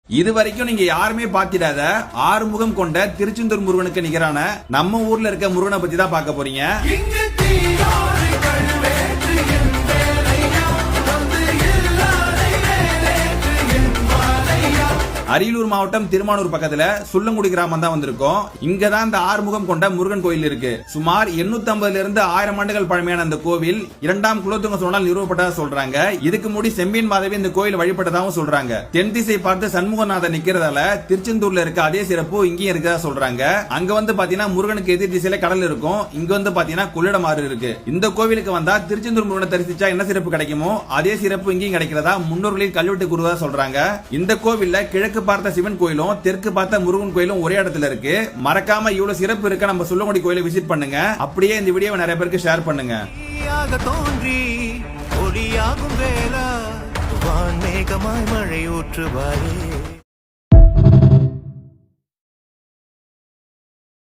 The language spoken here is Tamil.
இது வரைக்கும் நீங்க யாருமே பாத்திடாத ஆறுமுகம் கொண்ட திருச்செந்தூர் முருகனுக்கு நிகரான நம்ம ஊர்ல இருக்க முருகனை பத்தி தான் பார்க்க போறீங்க. அரியலூர் மாவட்டம் திருமானூர் பக்கத்துல சுள்ளங்குடி கிராமம் தான் வந்திருக்கோம். இங்கதான் இந்த ஆறுமுகம் கொண்ட முருகன் கோயில் இருக்கு. சுமார் 850 இருந்து 1000 ஆண்டுகள் பழமையான இந்த கோவில் 2ஆம் குலோத்துங்க சோழனால் நிறுவப்பட்டதா சொல்றாங்க. இதுக்கு முடி செம்பியன் மாதவி இந்த கோயில் வழிபட்டதாகவும் சொல்றாங்க. தென் திசை பார்த்து சண்முகநாதன் நிக்கிறதால திருச்செந்தூர்ல இருக்க அதே சிறப்பு இங்கேயும் இருக்கதா சொல்றாங்க. அங்க வந்து பாத்தீங்கன்னா முருகனுக்கு எதிர் திசையில கடல் இருக்கும். இங்க வந்து பாத்தீங்கன்னா கொள்ளிடம் ஆறு இருக்கு. இந்த கோவிலுக்கு வந்தா திருச்செந்தூர் முருகனை தரிசிச்சா என்ன சிறப்பு கிடைக்குமோ அதே சிறப்பு இங்கேயும் கிடைக்கிறதா முன்னோர்களில் கல்வெட்டு கூறுவதா சொல்றாங்க. இந்த கோவில்ல கிழக்கு பார்த்த சிவன் கோயிலும் தெற்கு பார்த்த முருகன் கோயிலும் ஒரே இடத்துல இருக்கு. மறக்காம இவ்வளவு சிறப்பு இருக்க நம்ம சுள்ளங்குடி கோயிலை விசிட் பண்ணுங்க. அப்படியே இந்த வீடியோவை நிறைய பேருக்கு ஷேர் பண்ணுங்க. ஒளியாகும் வேளா வான் மேகமாய் மழை ஊற்றுவாயே.